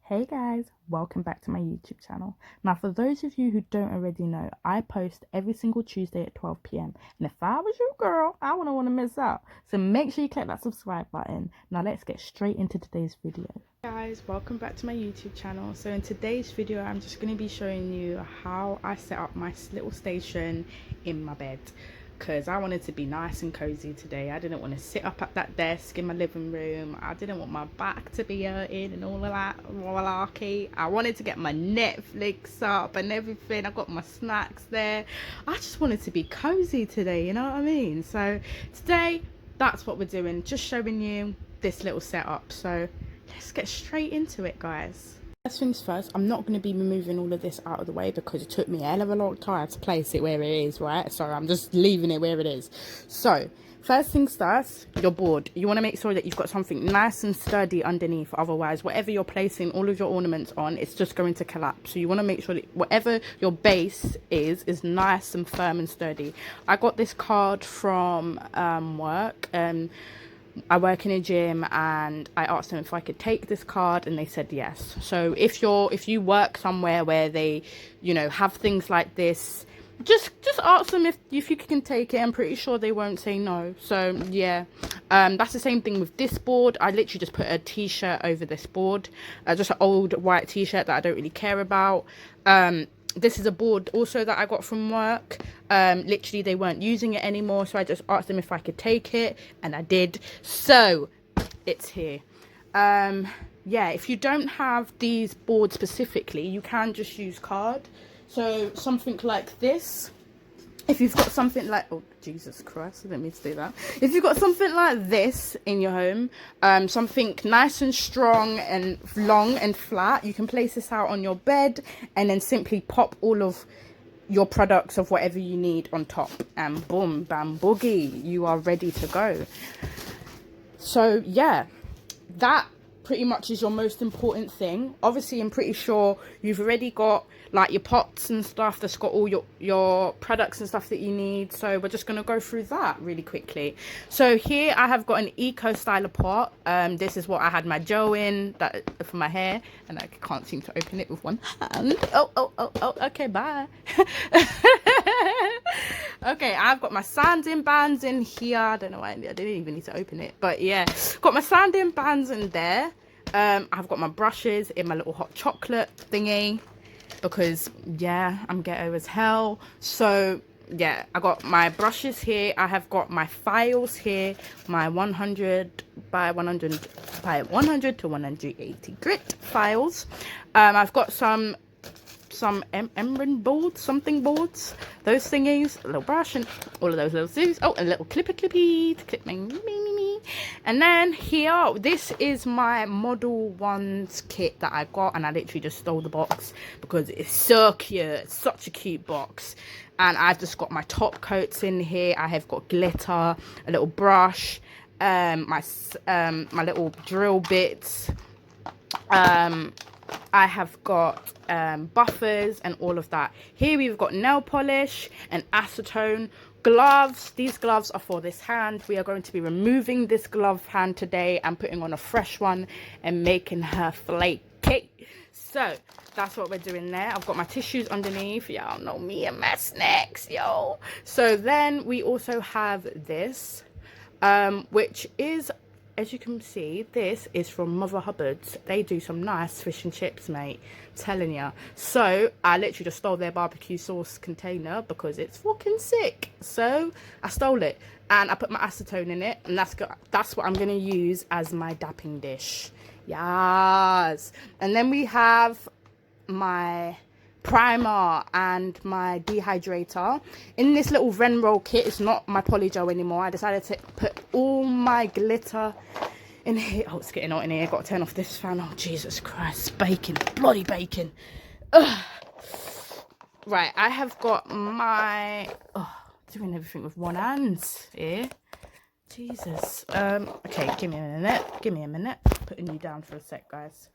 Hey guys, welcome back to my YouTube channel. Now for those of you who don't already know, I post every single Tuesday at 12 p.m. and if I was you girl, I wouldn't want to miss out. So make sure you click that subscribe button. Now let's get straight into today's video. Guys, welcome back to my YouTube channel. So in today's video, I'm just going to be showing you how I set up my little station in my bed. Because I wanted to be nice and cozy today. I didn't want to sit up at that desk in my living room. I didn't want my back to be hurting and all of that malarkey. I wanted to get my Netflix up and everything. I got my snacks there. I just wanted to be cozy today, you know what I mean? So today, that's what we're doing. Just showing you this little setup. So let's get straight into it, guys. First things first, I'm not going to be removing all of this out of the way because it took me a hell of a long time to place it where it is, right? So I'm just leaving it where it is. So first things first, your board. You want to make sure that you've got something nice and sturdy underneath. Otherwise, whatever you're placing all of your ornaments on, it's just going to collapse. So you want to make sure that whatever your base is nice and firm and sturdy. I got this card from work. I work in a gym and I asked them if I could take this card and they said yes. So if you work somewhere where they, you know, have things like this, just ask them if you can take it. I'm pretty sure they won't say no. So yeah, that's the same thing with this board. I literally just put a t-shirt over this board, just an old white t-shirt that I don't really care about. This is a board also that I got from work. Literally they weren't using it anymore, so I just asked them if I could take it and I did, so it's here. Yeah, if you don't have these boards specifically, you can just use card. So something like this, if you've got something like, oh Jesus Christ, I didn't mean to do that. If you've got something like this in your home, something nice and strong and long and flat, you can place this out on your bed and then simply pop all of your products of whatever you need on top and boom, bam, boogie, you are ready to go. So yeah, that pretty much is your most important thing. Obviously, I'm pretty sure you've already got like your pots and stuff that's got all your products and stuff that you need, so we're just going to go through that really quickly. So here I have got an eco styler pot. This is what I had my gel in that for my hair, and I can't seem to open it with one hand. Oh, okay, bye. Okay, I've got my sanding bands in here. I don't know why I didn't even need to open it, but yeah, got my sanding bands in there. I've got my brushes in my little hot chocolate thingy because yeah, I'm ghetto as hell. So yeah, I got my brushes here. I have got my files here, my 100 by 100 to 180 grit files. I've got some emerald boards, something boards, those thingies, a little brush and all of those little things. Oh, and a little clippy to clip me. And then here, this is my Model 1's kit that I got, and I literally just stole the box because it's so cute. It's such a cute box. And I've just got my top coats in here. I have got glitter, a little brush, my little drill bits. I have got buffers and all of that. Here we've got nail polish and acetone. Gloves. These gloves are for this hand. We are going to be removing this glove hand today and putting on a fresh one and making her flaky. So that's what we're doing there. I've got my tissues underneath. Y'all know me and my snacks, yo. So then we also have this, which is, as you can see, this is from Mother Hubbard's. They do some nice fish and chips, mate. I'm telling ya. So I literally just stole their barbecue sauce container because it's fucking sick. So I stole it and I put my acetone in it, and that's what I'm gonna use as my dapping dish. Yes. And then we have my primer and my dehydrator in this little Venroll kit. It's not my polygel anymore. I decided to put all my glitter in here. Oh, it's getting hot in here. Got to turn off this fan. Oh Jesus Christ, bacon, bloody bacon. Ugh. Right, I have got my doing everything with one hand here. Jesus. Okay, give me a minute. Putting you down for a sec, guys.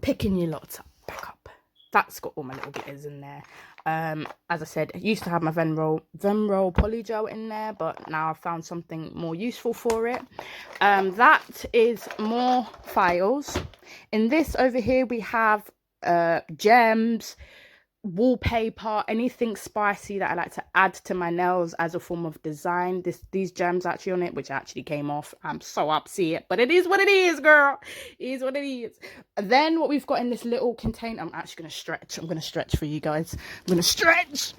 Picking you lots up. Back up. That's got all my little glitters in there. As I said, I used to have my Venroll polygel in there, but now I've found something more useful for it. That is more files, In this over here, we have gems, wallpaper, anything spicy that I like to add to my nails as a form of design. These gems actually on it, which actually came off. I'm so upset, but it is what it is, girl. It is what it is. Then what we've got in this little container, I'm actually gonna stretch. I'm gonna stretch for you guys. I'm gonna stretch.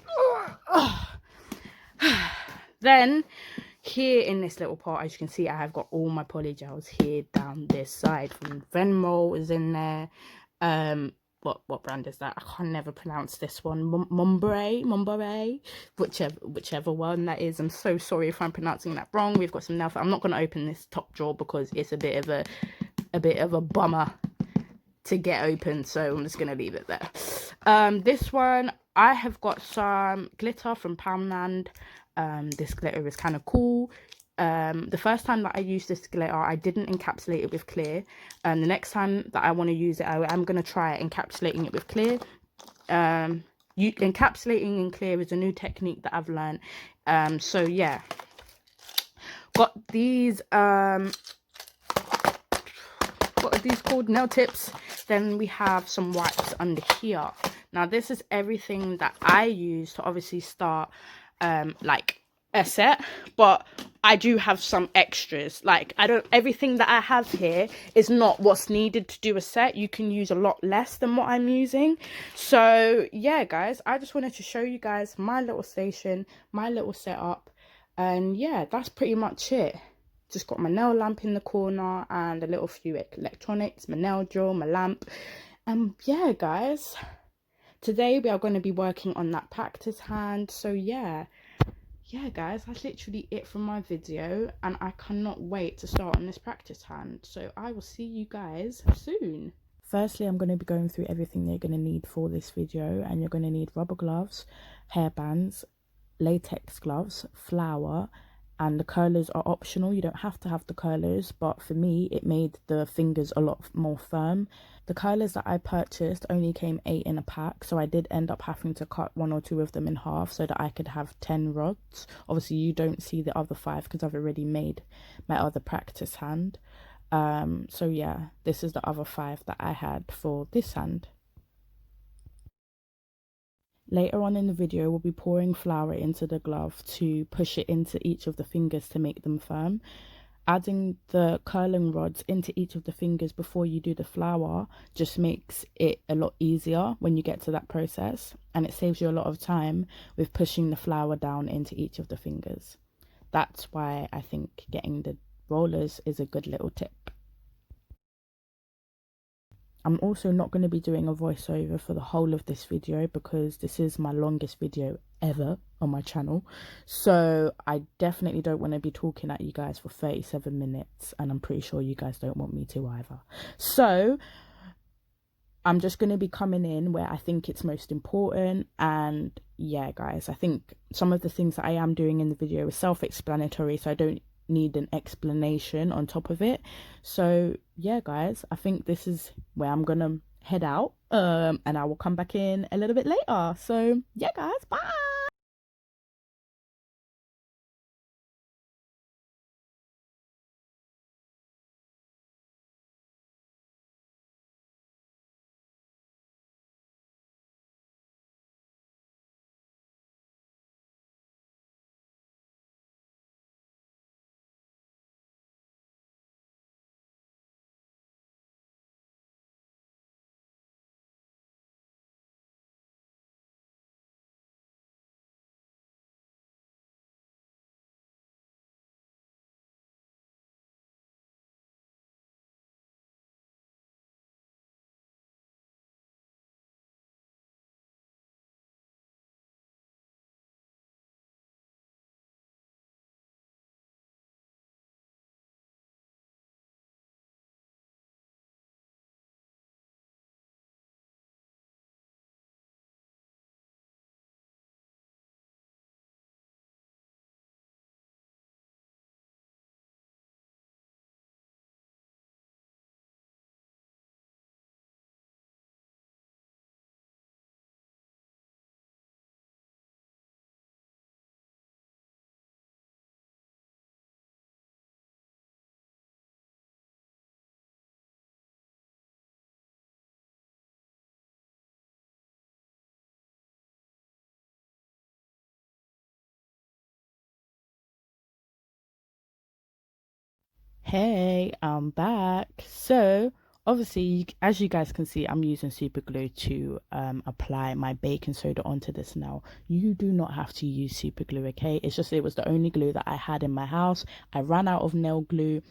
Then here in this little pot, as you can see, I have got all my polygels here down this side. From Venmo is in there. What brand is that? I can never pronounce this one. Mombray, whichever one that is. I'm so sorry if I'm pronouncing that wrong. We've got some nail. I'm not going to open this top drawer because it's a bit of a bummer to get open, so I'm just going to leave it there. This one, I have got some glitter from Poundland. This glitter is kind of cool. The first time that I used this glitter, I didn't encapsulate it with clear. The next time that I want to use it, I'm going to try encapsulating it with clear. Encapsulating in clear is a new technique that I've learned. So yeah, got these what are these called? Nail tips. Then we have some wipes under here. Now this is everything that I use to obviously start like a set, but I do have some extras. Like everything that I have here is not what's needed to do a set. You can use a lot less than what I'm using. So yeah, guys, I just wanted to show you guys my little station, my little setup, and yeah, that's pretty much it. Just got my nail lamp in the corner and a little few electronics, my nail drill, my lamp. And yeah, guys, today we are going to be working on that practice hand. So yeah, guys, that's literally it from my video, and I cannot wait to start on this practice hand. So I will see you guys soon. Firstly, I'm going to be going through everything you're going to need for this video, and you're going to need rubber gloves, hair bands, latex gloves, flour, and the curlers are optional. You don't have to have the curlers, but for me it made the fingers a lot more firm. The curlers that I purchased only came 8 in a pack, so I did end up having to cut 1 or 2 of them in half so that I could have 10 rods. Obviously you don't see the other 5 because I've already made my other practice hand. So yeah, this is the other 5 that I had for this hand. Later on in the video, we'll be pouring flour into the glove to push it into each of the fingers to make them firm. Adding the curling rods into each of the fingers before you do the flour just makes it a lot easier when you get to that process, and it saves you a lot of time with pushing the flour down into each of the fingers. That's why I think getting the rollers is a good little tip. I'm also not going to be doing a voiceover for the whole of this video because this is my longest video ever on my channel. So I definitely don't want to be talking at you guys for 37 minutes, and I'm pretty sure you guys don't want me to either. So I'm just going to be coming in where I think it's most important. And yeah, guys, I think some of the things that I am doing in the video is self-explanatory, so I don't need an explanation on top of it. So yeah, guys, I think this is where I'm gonna head out, and I will come back in a little bit later. So yeah, guys, bye. Hey, I'm back. So, obviously, as you guys can see, I'm using super glue to apply my baking soda onto this nail. You do not have to use super glue, okay? It's just it was the only glue that I had in my house. I ran out of nail glue.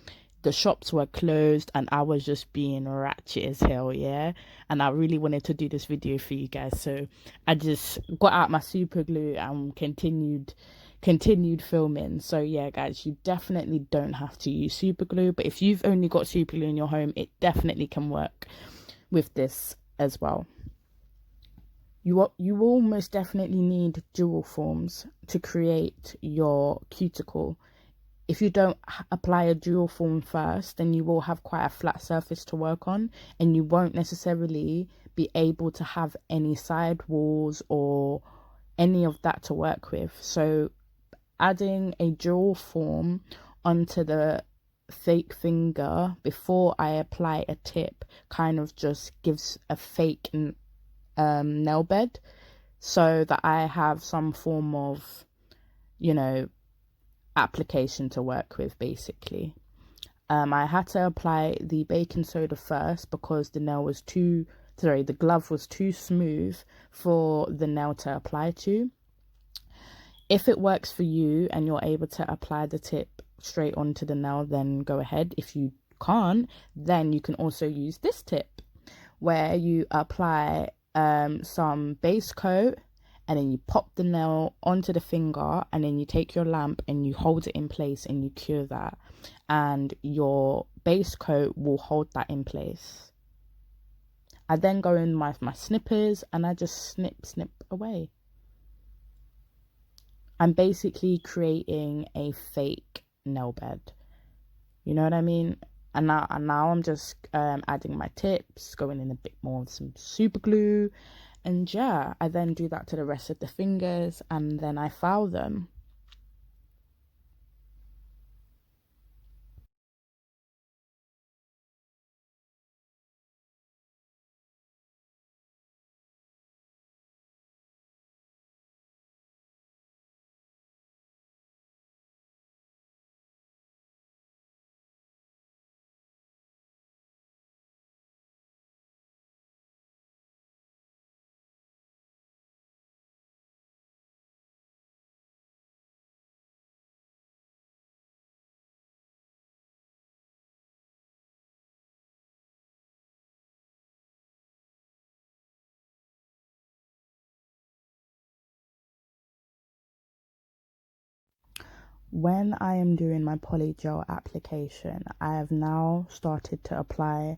The shops were closed and I was just being ratchet as hell, yeah? And I really wanted to do this video for you guys. So, I just got out my super glue and continued filming. So yeah, guys, you definitely don't have to use super glue, but if you've only got super glue in your home, it definitely can work with this as well. You will most definitely need dual forms to create your cuticle. If you don't apply a dual form first, then you will have quite a flat surface to work on, and you won't necessarily be able to have any side walls or any of that to work with. So adding a dual form onto the fake finger before I apply a tip kind of just gives a fake nail bed, so that I have some form of, you know, application to work with basically. I had to apply the baking soda first because the glove was too smooth for the nail to apply to. If it works for you and you're able to apply the tip straight onto the nail, then go ahead. If you can't, then you can also use this tip where you apply some base coat and then you pop the nail onto the finger, and then you take your lamp and you hold it in place and you cure that, and your base coat will hold that in place. I then go in my snippers and I just snip away. I'm basically creating a fake nail bed. You know what I mean? And now I'm just adding my tips, going in a bit more of some super glue, and yeah, I then do that to the rest of the fingers, and then I file them. When I am doing my polygel application, I have now started to apply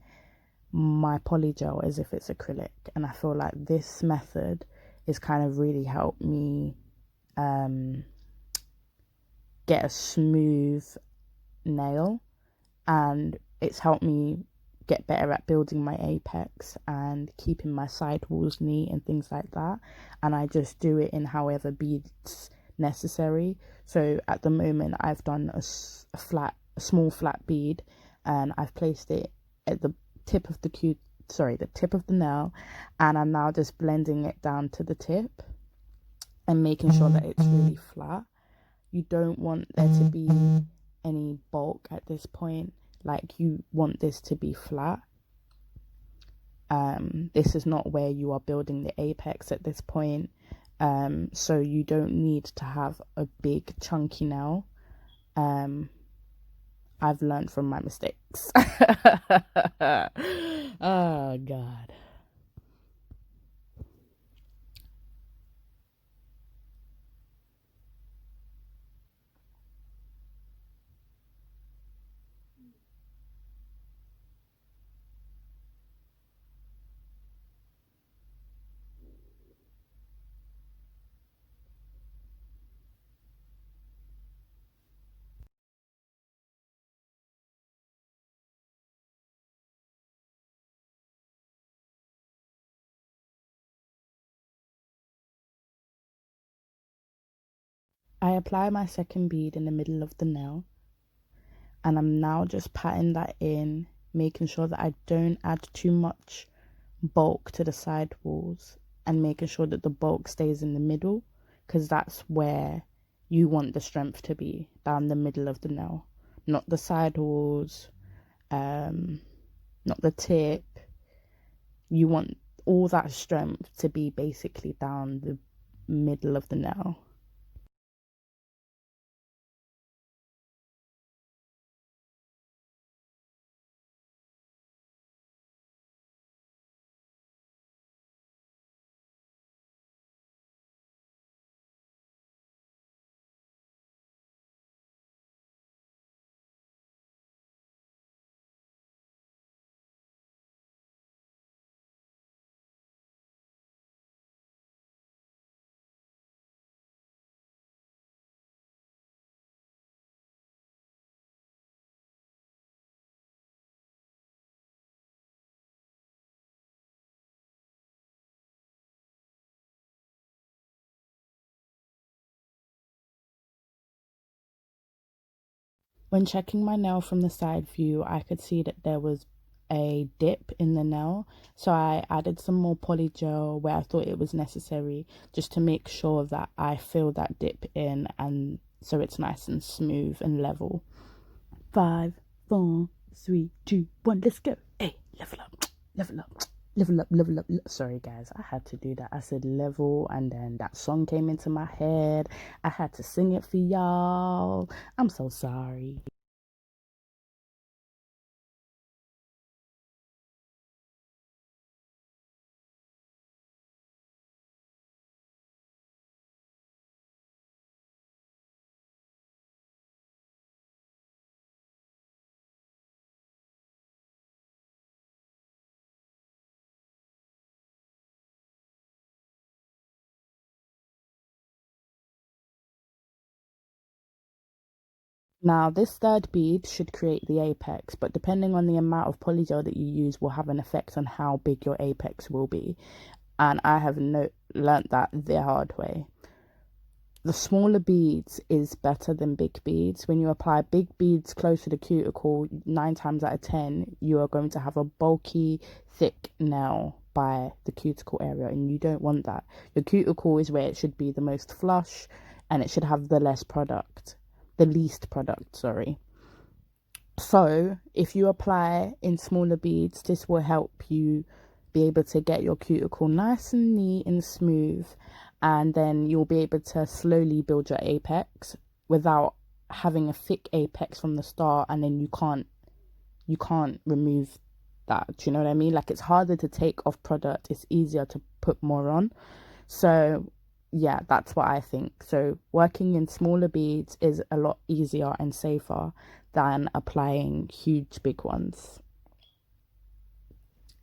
my polygel as if it's acrylic, and I feel like this method is kind of really helped me get a smooth nail, and it's helped me get better at building my apex and keeping my side walls neat and things like that. And I just do it in however beads necessary. So at the moment I've done a small flat bead, and I've placed it at the tip of the tip of the nail, and I'm now just blending it down to the tip and making sure that it's really flat. You don't want there to be any bulk at this point. Like, you want this to be flat. This is not where you are building the apex at this point. So you don't need to have a big chunky nail. I've learned from my mistakes. Oh God. I apply my second bead in the middle of the nail, and I'm now just patting that in, making sure that I don't add too much bulk to the side walls, and making sure that the bulk stays in the middle, because that's where you want the strength to be, down the middle of the nail, not the sidewalls, not the tip. You want all that strength to be basically down the middle of the nail. When checking my nail from the side view, I could see that there was a dip in the nail. So I added some more poly gel where I thought it was necessary, just to make sure that I fill that dip in, and so it's nice and smooth and level. 5, 4, 3, 2, 1, let's go. Hey, level up, level up. Level up, level up. Sorry, guys, I had to do that. I said level, and then that song came into my head. I had to sing it for y'all. I'm so sorry. Now, this third bead should create the apex, but depending on the amount of polygel that you use will have an effect on how big your apex will be. And I have learnt that the hard way. The smaller beads is better than big beads. When you apply big beads close to the cuticle, 9 times out of 10, you are going to have a bulky, thick nail by the cuticle area, and you don't want that. Your cuticle is where it should be the most flush, and it should have the least product, sorry. So if you apply in smaller beads, this will help you be able to get your cuticle nice and neat and smooth, and then you'll be able to slowly build your apex without having a thick apex from the start, and then you can't remove that. Do you know what I mean? Like, it's harder to take off product, it's easier to put more on. So yeah, that's what I think. So working in smaller beads is a lot easier and safer than applying huge big ones.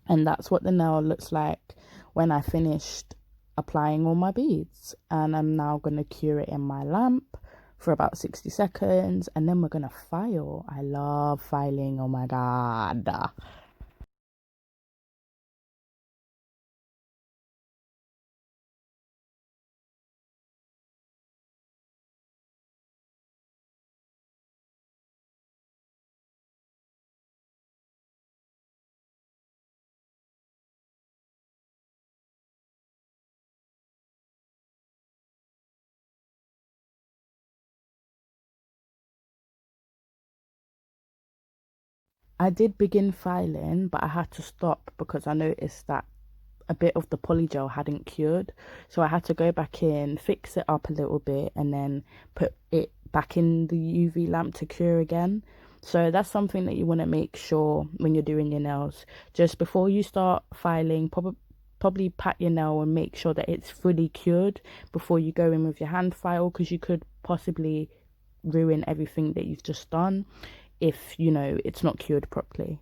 And that's what the nail looks like when I finished applying all my beads. And I'm now going to cure it in my lamp for about 60 seconds, and then we're going to file. I love filing, oh my god. I did begin filing, but I had to stop because I noticed that a bit of the polygel hadn't cured. So I had to go back in, fix it up a little bit, and then put it back in the UV lamp to cure again. So that's something that you want to make sure when you're doing your nails. Just before you start filing, probably pat your nail and make sure that it's fully cured before you go in with your hand file, because you could possibly ruin everything that you've just done if it's not cured properly.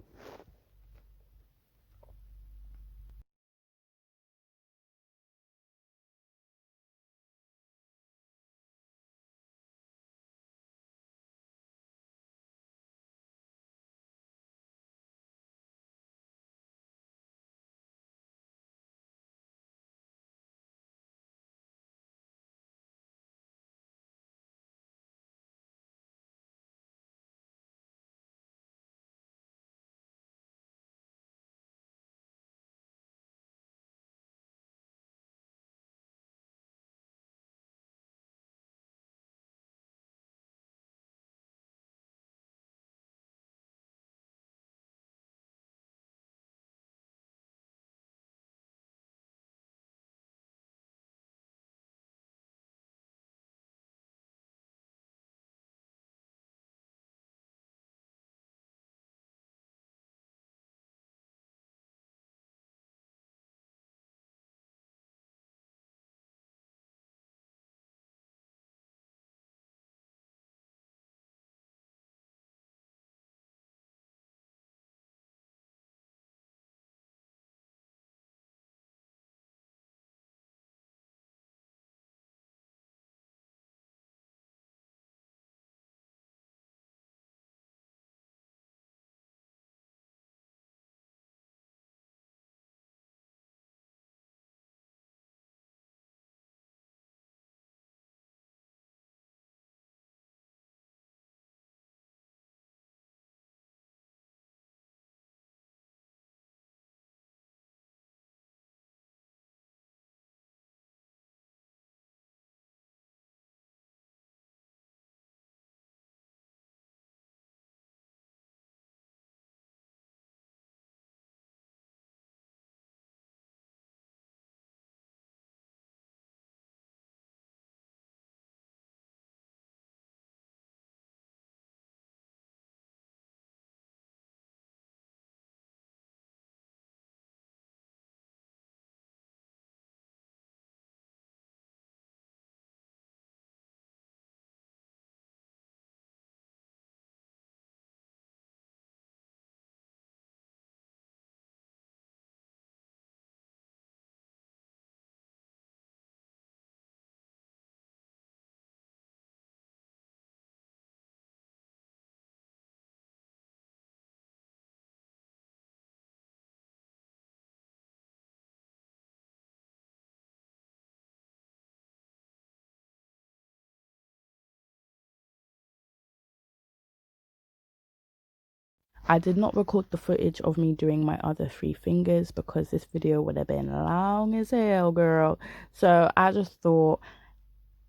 I did not record the footage of me doing my other three fingers because this video would have been long as hell, girl. So I just thought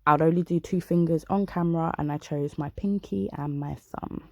I'd only do two fingers on camera, and I chose my pinky and my thumb.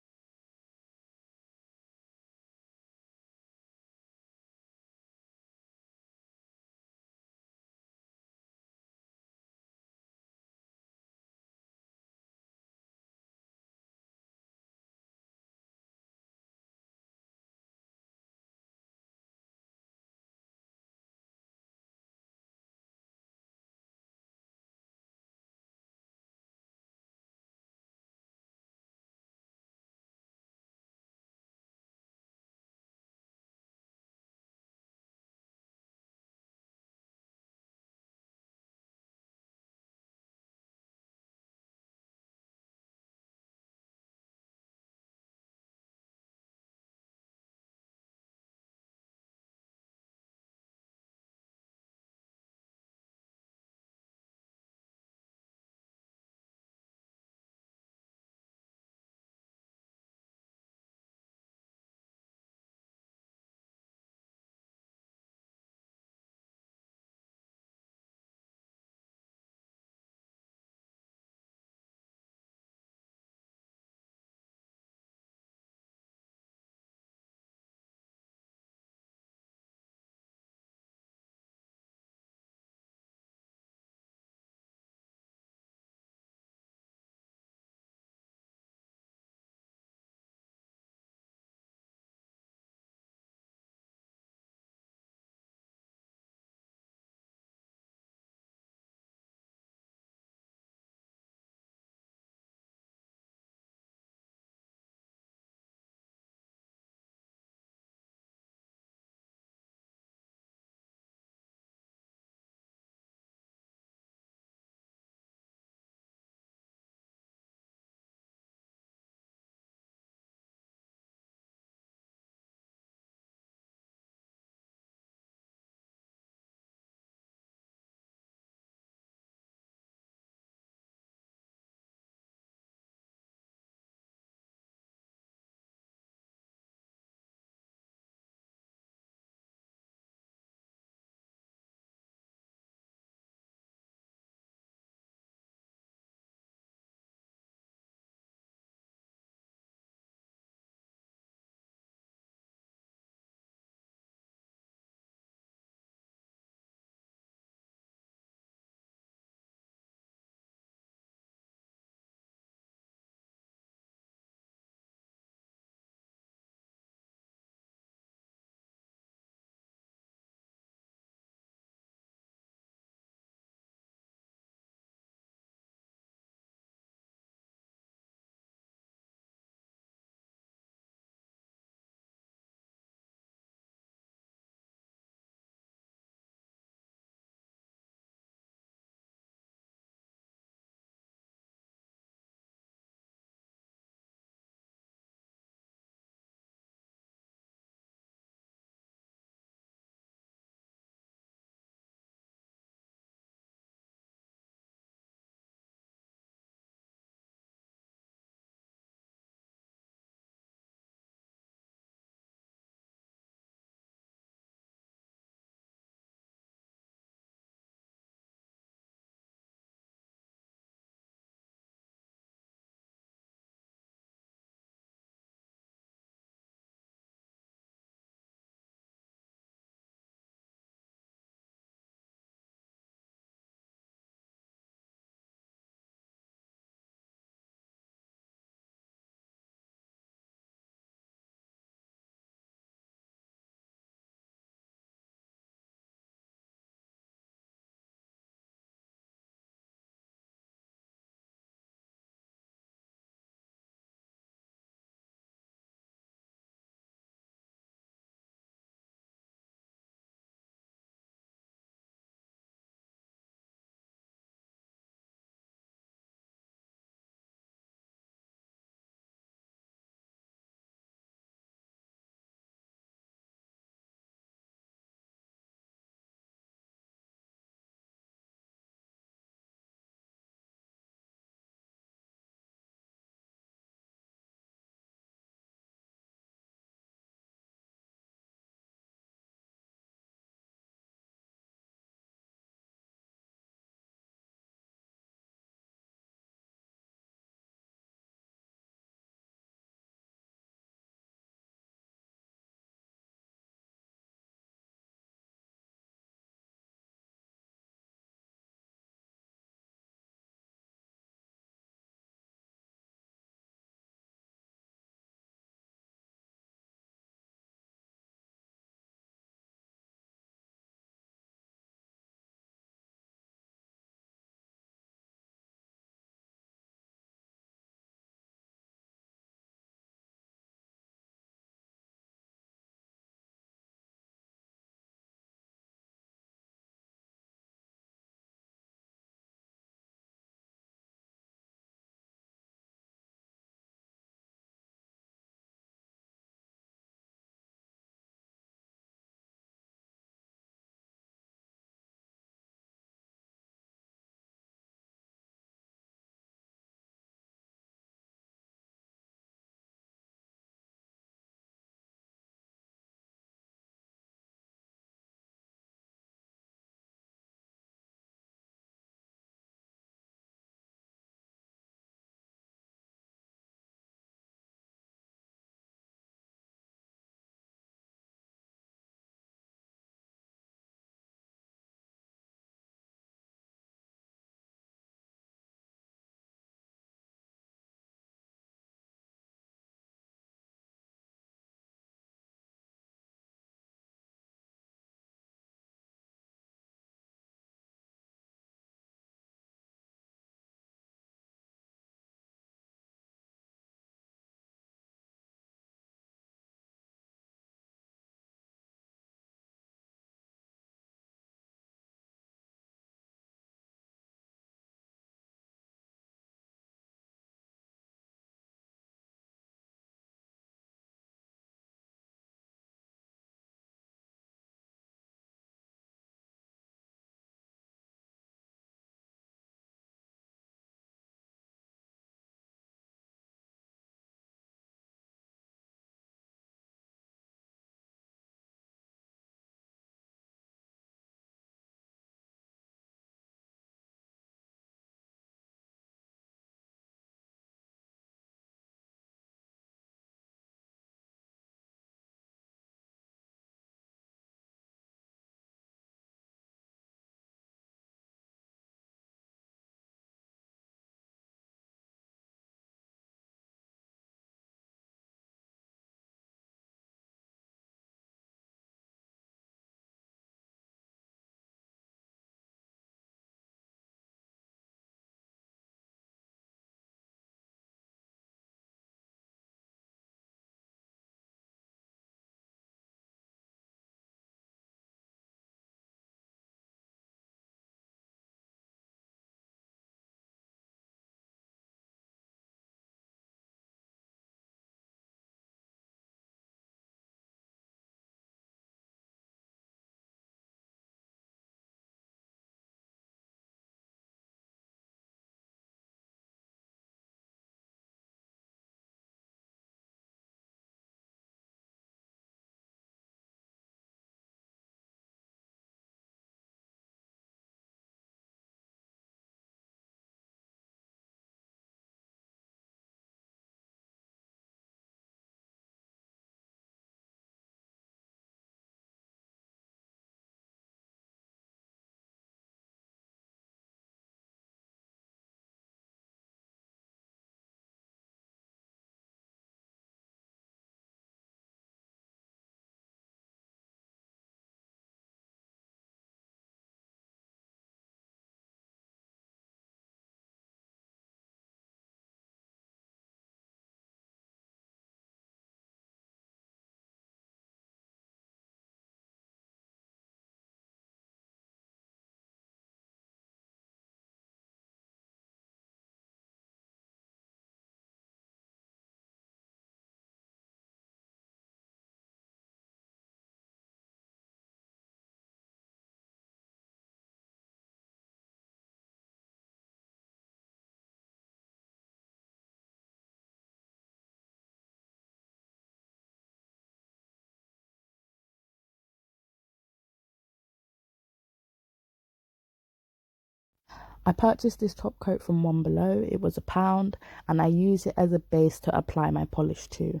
I purchased this top coat from One Below. It was £1 and I use it as a base to apply my polish to.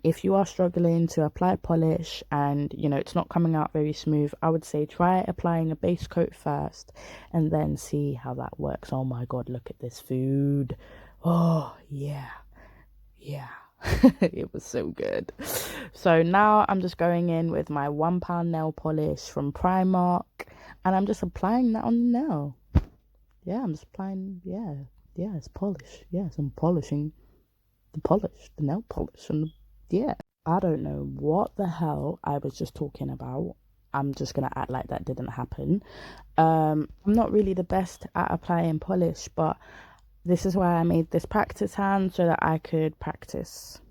If you are struggling to apply polish and you know it's not coming out very smooth, I would say try applying a base coat first and then see how that works. Oh my god, look at this food. Oh yeah, it was so good. So now I'm just going in with my £1 nail polish from Primark and I'm just applying that on the nail. Yeah, I'm just applying. Yeah, it's polish. Yes, I'm polishing the nail polish, and yeah. I don't know what the hell I was just talking about. I'm just gonna act like that didn't happen. I'm not really the best at applying polish, but this is why I made this practice hand so that I could practice.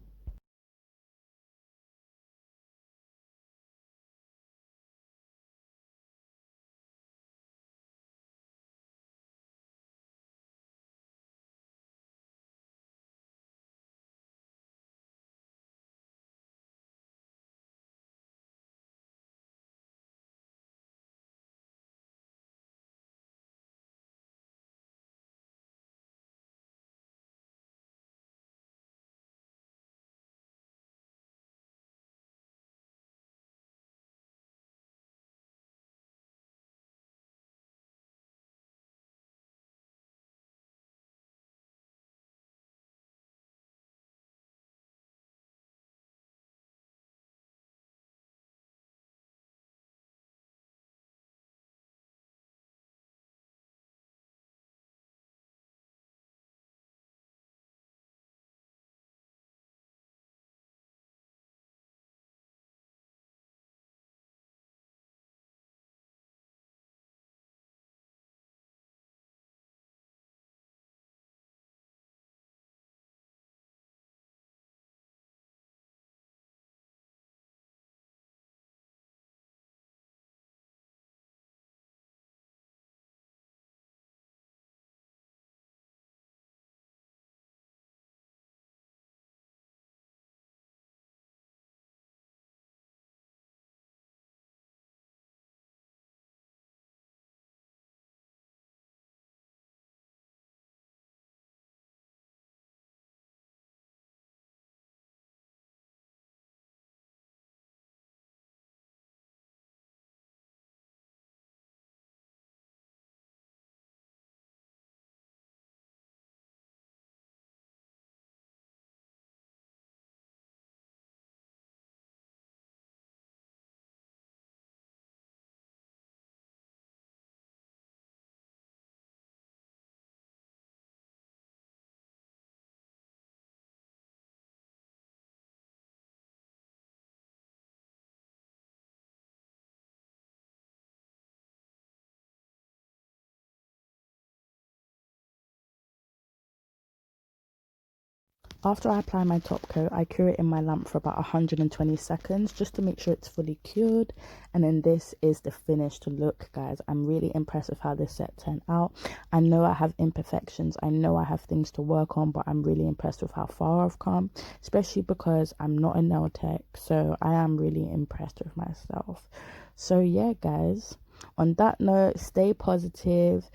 After I apply my top coat, I cure it in my lamp for about 120 seconds just to make sure it's fully cured. And then this is the finished look, guys. I'm really impressed with how this set turned out. I know I have imperfections. I know I have things to work on, but I'm really impressed with how far I've come, especially because I'm not a nail tech. So I am really impressed with myself. So yeah, guys, on that note, stay positive.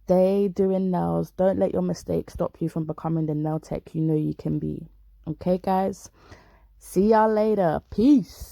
Stay doing nails. Don't let your mistakes stop you from becoming the nail tech you know you can be. Okay, guys? See y'all later. Peace.